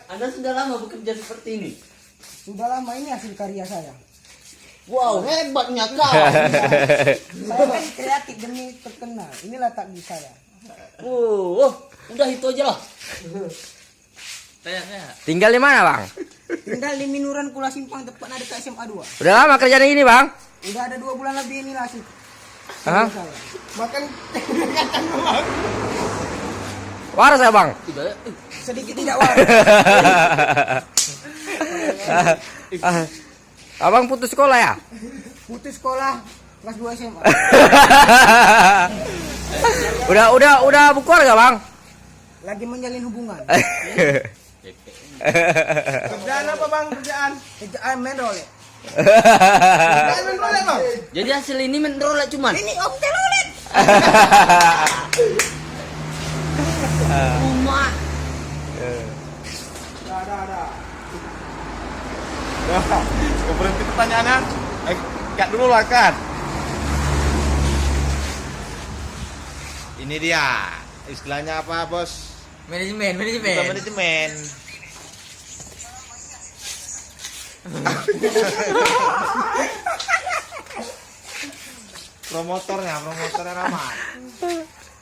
Anda sudah lama bekerja seperti ini? Sudah lama, ini hasil karya saya. Wow, hebatnya kau. Saya kan kreatif demi terkenal. Inilah takdir saya. Udah itu aja lah. Tanya. Tinggal di mana, Bang? Tinggal di Minuran Kula Simpang, tepatnya dekat SMA 2. Udah lama kerja di sini, Bang? Udah ada 2 bulan lebih inilah hasil Hah? saya. Makan Waras ya, Bang? Sedikit tidak waras. Abang putus sekolah ya? Putus sekolah kelas 2 SMA. Udah berkeluarga, Bang? Lagi menjalin hubungan. kerjaan apa bang? Kerjaan main rolet. Kerjaan main rolet bang? Jadi hasil ini menrolek cuman. Ini om telolet. Umat. Berhenti pertanyaannya. Cut dulu lah kan. Ini dia. Istilahnya apa bos? Manajemen. Bukan manajemen. promotornya Rahmat.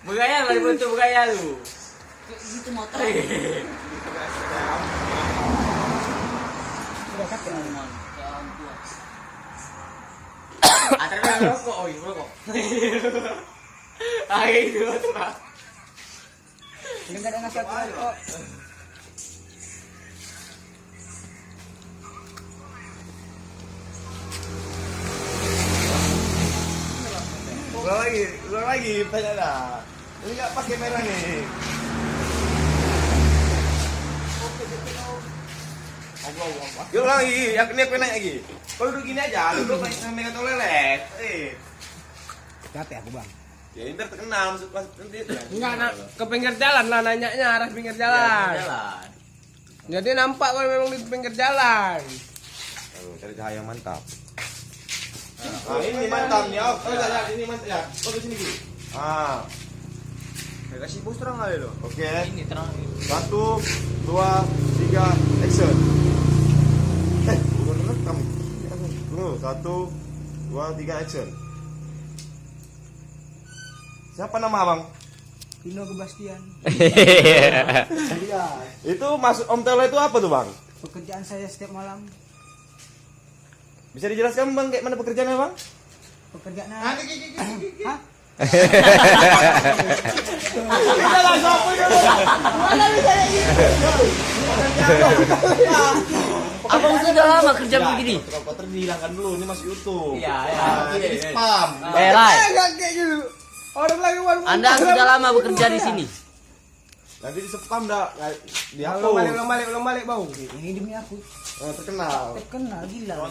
Bergaya lah dibentuk bergaya lu. Gitu motor. Sudah kakek. Ada rokok, rokok. Itu tuh. Enggak ada nasi aku lagi. Oh. Ulang lagi, tanya dah. Ini nggak pakai merah nih. Yuk ulang lagi, yang ini aku nanya lagi. Kau duduk gini aja, duduk megang toilet. Capek aku, Bang. Ya ini terkenal masuk nanti. Enggak, ke pinggir jalan lah nanyanya, arah pinggir jalan. Jalan. Jadi nampak kalau memang di pinggir jalan. Cari cahaya mantap. Nah, ini mantap nih. Oh, lihat ini mantap ya. Oh, di sini Ki. Ah. Saya kasih bos terang kali lo. Oke. Ini terang. 1 2 3 action. Bukan rekam. Tunggu, 1 2 3 action. Siapa nama Abang? Pino Gebastian. Itu masuk Om Telo itu apa tuh, Bang? Pekerjaan saya setiap malam. Bisa dijelaskan Bang kayak mana pekerjaannya, Bang? Pekerjaan. Hah? Abang sudah lama kerja begini. Kau dihilangkan dulu, ini masih utuh. Iya. Jadi spam. Rai. Enggak kayak gitu. Orang lagi baru. Anda sudah lama bekerja di sini. Nanti di spam dah dihapus. Ulang balik bau. Ini demi aku. Terkenal. Terkenal gila.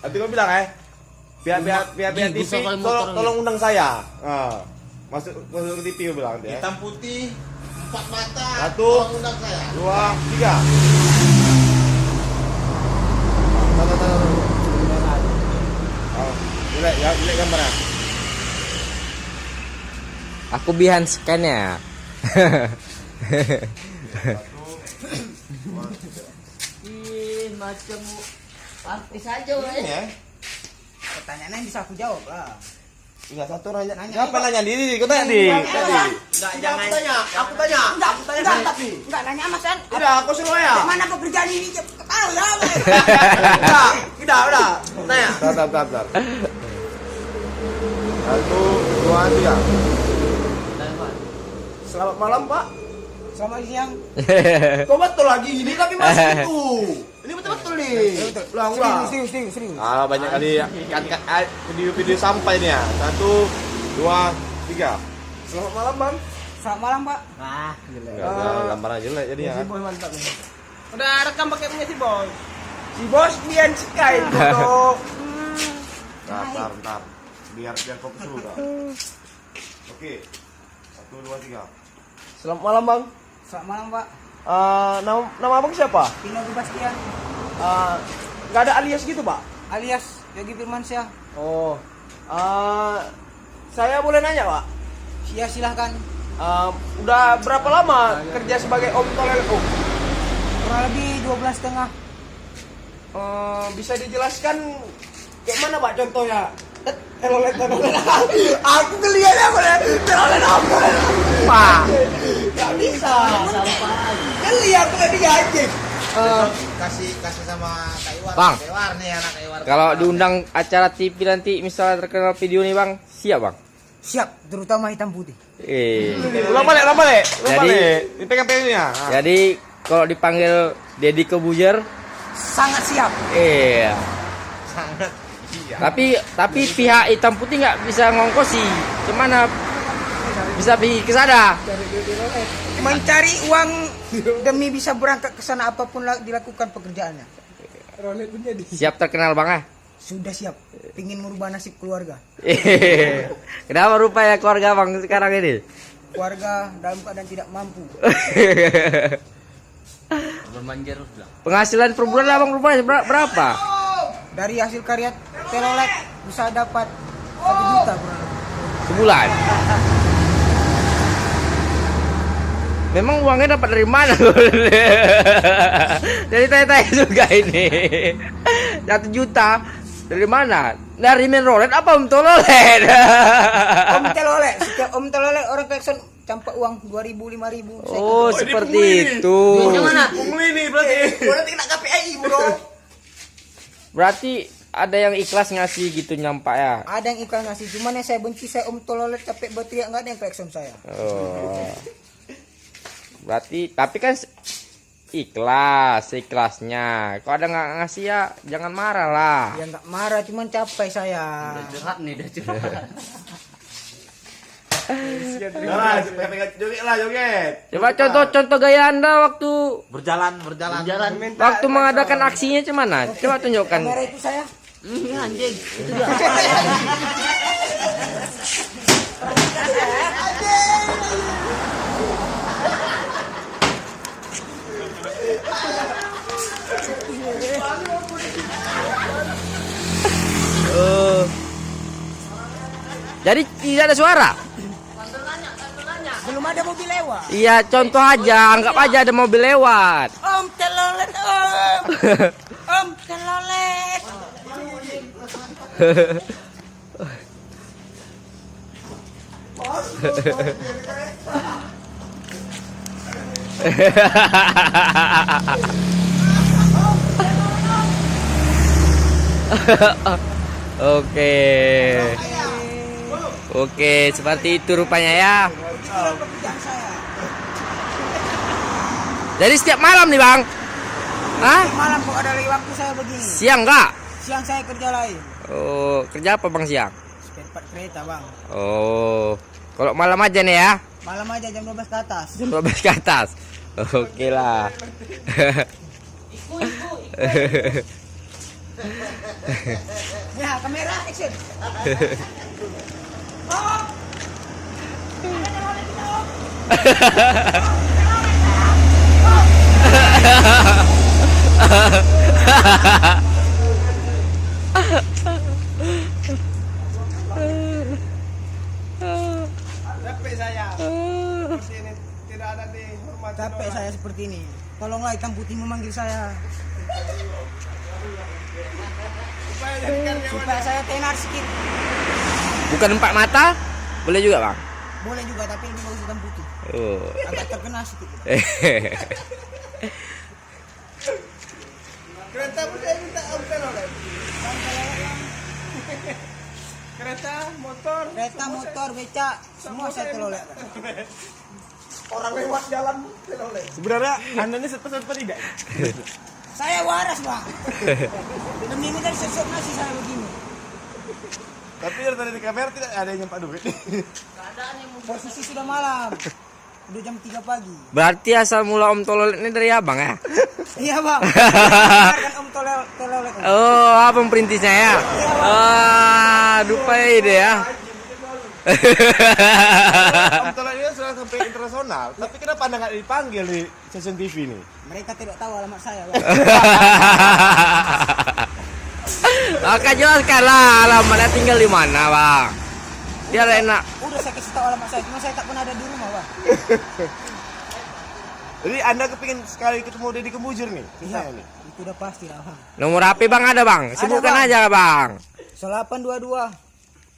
Nanti kau bilang biar Ih, TV bisa kali motor tolong undang saya. Masuk ke TV kau bilang ya. Hitam putih, 4 mata. 1 Tolong undang saya. 2 3. Jelek gambarnya. Aku behind scan-nya. Macam artis aja Ini ya. Pertanyaannya bisa aku jawab lah. Enggak satu nanya. Siapa nanya diri? Kau tanya di. Tadi. Enggak, jangan. Aku tanya. Enggak, tapi enggak nanya Mas An. Tidak, aku suruh ya. Mana pekerjaan ini? Tahu ya, Bang. Udah. Tanya. Bentar. 1 2 3. Selamat malam, Pak. Selamat siang. Kok betul lagi ini tapi masih itu. Ini betul nih. Ulang. Serius. Banyak kali kan video sampai nih ya. 1 2 3. Selamat malam, Bang. Selamat malam, Pak. Gambar aja lah jadi ya. Mantap nih. Udah rekam pakai punya si bos. Si bos Bian Sky foto. Ntar. Biar fokus dulu dah. Oke. 1 2 3. Selamat malam, Bang. Selamat malam, Pak. Nama Abang siapa? Pino Gebastian Nggak ada alias gitu, Pak? alias Yogi Firmansyah. Oh. Saya boleh nanya, Pak? Ya, silahkan. Udah berapa lama kerja sebagai Om Tolel Om? Kurang lebih 12,5. Bisa dijelaskan kayak mana Pak contohnya? Telolet. Aku ngeliat apa ya? Telolet apa? Pak. Gak bisa. Ngeliat aku tadi anjing. Kasih sama Kaiwar. Bang. Kaiwar nih anak Kaiwar. Kalau diundang acara TV nanti misalnya terkenal video nih bang, siap bang? Siap, terutama hitam putih. Ulang balik. Jadi- Dipegang-pegang ya. Jadi kalau dipanggil Deddy Kebujer, Sangat siap. iya. Sangat. Tapi pihak hitam putih nggak bisa ngongkosi. Gimana bisa pergi ke sana? Mencari uang demi bisa berangkat ke sana apapun dilakukan pekerjaannya. Siap terkenal bang ah? Sudah siap. Pingin merubah nasib keluarga. Kenapa rupanya keluarga bang sekarang ini? Keluarga dalam keadaan tidak mampu. Bermanjir udah. Penghasilan per bulan abang rupanya berapa? Dari hasil karya telolet bisa dapat 1 juta kurang lebih. Sebulan. Memang uangnya dapat dari mana? Jadi tanya-tanya juga ini. 1 juta dari mana? Dari main roulette apa Om Tololet? Om telolet, setiap om telolet orang klakson campak uang 2.000 5.000. Oh, seperti itu. Pungli nih berarti. Berarti kena KPI bro. Berarti ada yang ikhlas ngasih gitu nyampak ya? Ada yang iklan ngasih, cuman yang saya benci saya om telolet capek berteriak nggak ada yang klakson saya. Oh. Berarti tapi kan ikhlasnya. Kalau ada nggak ngasih ya jangan marah lah. Ya nggak marah, cuman capek saya. Udah curhat nih, udah curhat. Nah, joget lah joget. Coba contoh gaya Anda waktu Berjalan. waktu mengadakan aksinya cuman. Coba tunjukkan. Kamera itu saya. Anjing, itu dia. Jadi tidak ada suara. Belum ada mobil lewat. Iya, contoh aja, anggap aja ada mobil lewat. Om telolet om. Om telolet. Oke, seperti itu rupanya ya. Jadi setiap malam nih bang? Hah? Malam kok ada lagi waktu saya begini. Siang enggak? Siang saya kerja lain. Oh, kerja apa bang siang? Spare part kereta bang. Oh, kalau malam aja nih ya? Malam aja jam 12 ke atas. Jam 12 ke atas. Oke lah. Ya kamera action. Capek saya. Seperti ini tidak ada dihormati. Capek saya seperti ini. Tolonglah hitam putih memanggil saya. Supaya jadi karyawan. Supaya saya tenar sedikit. Bukan 4 mata? Boleh juga bang? Boleh juga tapi ini bagus hitam putih. Oh. Agak terkenal sedikit. Kereta pun saya minta om telolet. Kereta, motor. Kereta, motor, becak, semua saya telolet. Orang lewat jalan telolet. Sebenarnya Anda ini setelah tidak? Saya waras bang. Demi minta sesok nasi saya begini. Tapi dari tadi di kamera tidak ada yang nyampak duit. Posisi sudah malam. Udah jam 3 pagi. Berarti asal mula Om Tololet ini dari abang ya? Iya bang. Dengarkan om telolet. Oh, abang perintisnya ya? Lupa ide ya. Om Tola ini sudah sampai internasional, tapi kenapa Anda nggak dipanggil di stasiun TV nih? Mereka tidak tahu alamat saya bang. Oke, jelaskanlah alamatnya tinggal di mana bang? Biar enak. Udah saya kasih tahu alamat saya, cuma saya tak pernah ada di rumah bang. Jadi Anda kepingin sekali ketemu Deddy Kembujur nih? Saya nih. Itu udah pasti lah, Bang. Nomor HP Bang ada Bang. Sebutkan Bang. aja Bang. 0822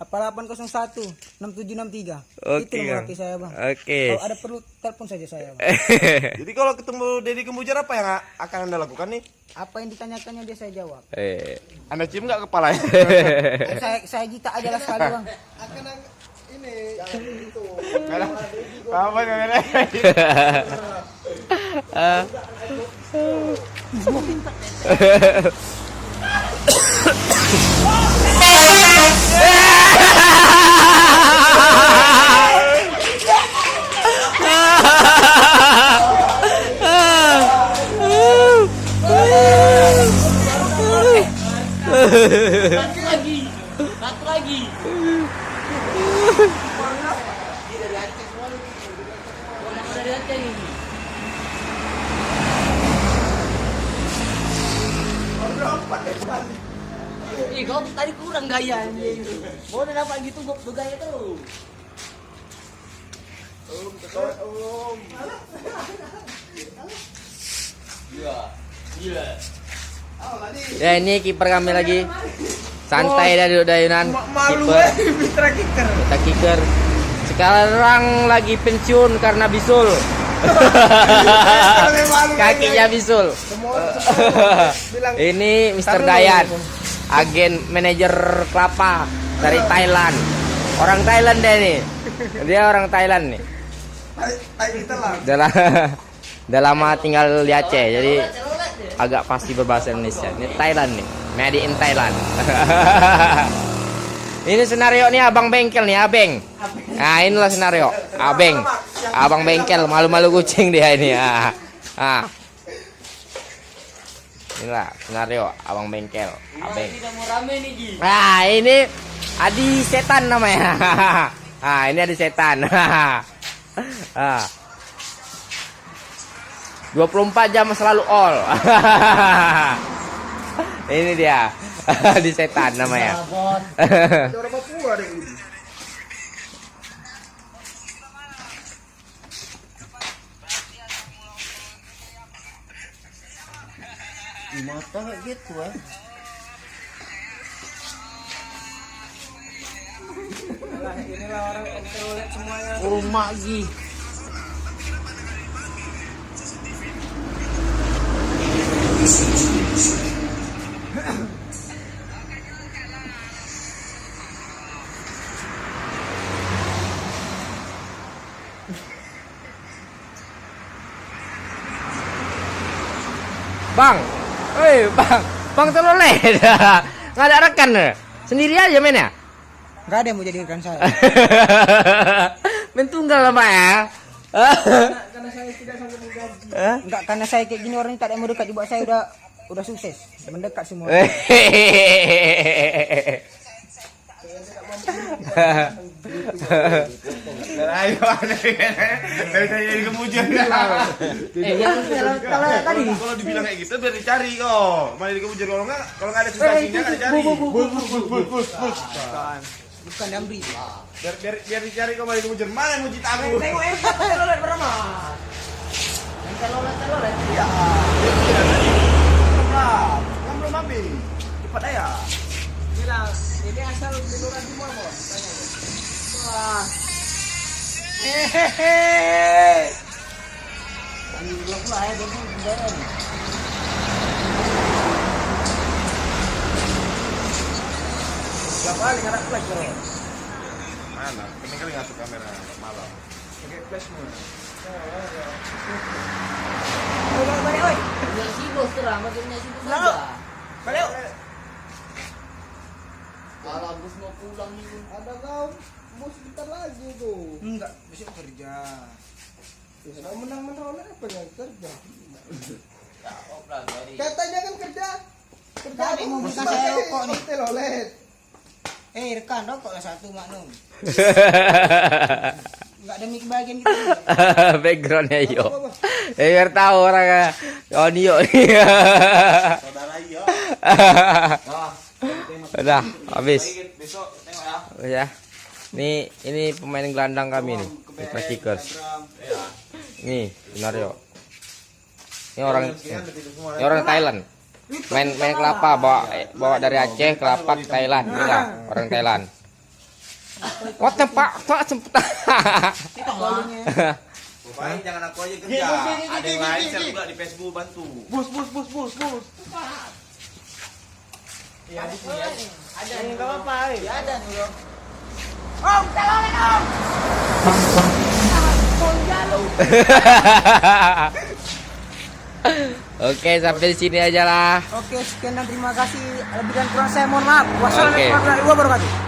8801 6763. Oke, Itu nomor Bang. HP saya, Bang. Oke. Kalau ada perlu telepon saja saya, Bang. Jadi kalau ketemu Deddy Kembujur apa yang akan Anda lakukan nih? Apa yang ditanyakannya dia saya jawab. Anda cium nggak kepalanya? Saya jita aja lah sekali, Bang. Akan ini itu. Apa namanya? Satu lagi. Satu lagi. Dari Aceh ini. Kau tadi kurang gayanya. Mau dapat gitu bergaya tuh. Iya. Iya. Ya ini kiper kami lagi. Santai dah duduk dayunan. Malu Kiper. mitra kicker. Kita kicker. Sekarang lagi pensiun karena bisul. Kakinya bisul. Ini Mr. Dayan, agen manajer kelapa dari Thailand. Orang Thailand dia nih. Dia orang Thailand nih. Udah lama tinggal di Aceh, jadi agak pasti berbahasa Indonesia. Ini Thailand nih, made in Thailand. Ini senario nih abang bengkel nih, abeng. Nah inilah senario, abang bengkel, malu-malu kucing dia ini. Inilah senario abang bengkel, abeng. Tidak mau rame nih, Ji. Nah ini Adi Setan namanya. Nah ini Adi Setan. 24 jam selalu all. Ini dia. Adi Setan namanya. Orang Papua deh ini. Mata gitu Inilah orang telolet semuanya. Rumah Ji. Bang. Bang telolet. Nggak ada rekan. Sendiri aja mainnya. Enggak ada yang mau jadi rekan saya. Main tunggal lah, Pak ya. Karena saya tidak sanggup menggaji. Enggak, karena saya kayak gini orangnya tak ada yang mau dekat juga, saya udah sukses mendekat semua. Ayo, dari saya Deddy Kembujur. Kalau tadi Kalau dibilang kayak gitu biar dicari kok. Mana Deddy Kembujur kalau nggak ada sensasinya kan dicari. bukan Damri. Biar dicari kok Deddy Kembujur. Mana yang mau cita aku? Tengok telolet berapa? Telolet. Ya. Kan belum habis. Cepat aja. Bilang, ini asal beluran semua, Bos. Tanya, Bos. Wah. Alhamdulillah pula ya, dia pun budaya nih. Berapa kali nggak ada flash, Bro? Mana? Ini kali ngasih kamera malam. Pakai flash semua. Balik, oi. Yang si bos terang, maksudnya si bos Pulang, aja. Balik. Kalau bos mau pulang nih. Ada kau, bos sebentar lagi tuh. Enggak, besok kerja. Kalau menang-menang apa yang kerja? Cakep lah, dari. Katanya kan kerja. Kerja Tadi mau belikan saya rokok nih. Telolet. Rekan rokok lah satu maklum. Enggak ada mic bagian gitu. Backgroundnya yo. Biar tahu orang Onio nih. Saudara iya. Udah habis. Besok tengok ya. Ya. Ini pemain gelandang kami nih. Mitra Kickers. Nih, scenario. Ini orang Thailand. Main kelapa bawa dari Aceh kelapa ke Thailand. Inilah orang Thailand. What the pak sempet. Pokoknya jangan aku aja kerja. Ada yang lain share juga di Facebook bantu. Bus. Iya, di sini ya. Ada nih. Enggak apa-apa. Ya, ada nih, Bro. Om, tolongin om. Oke, sampai di sini aja lah. Oke, sekian dan terima kasih. Lebih dan kurang saya mohon maaf. Wassalamualaikum warahmatullahi wabarakatuh.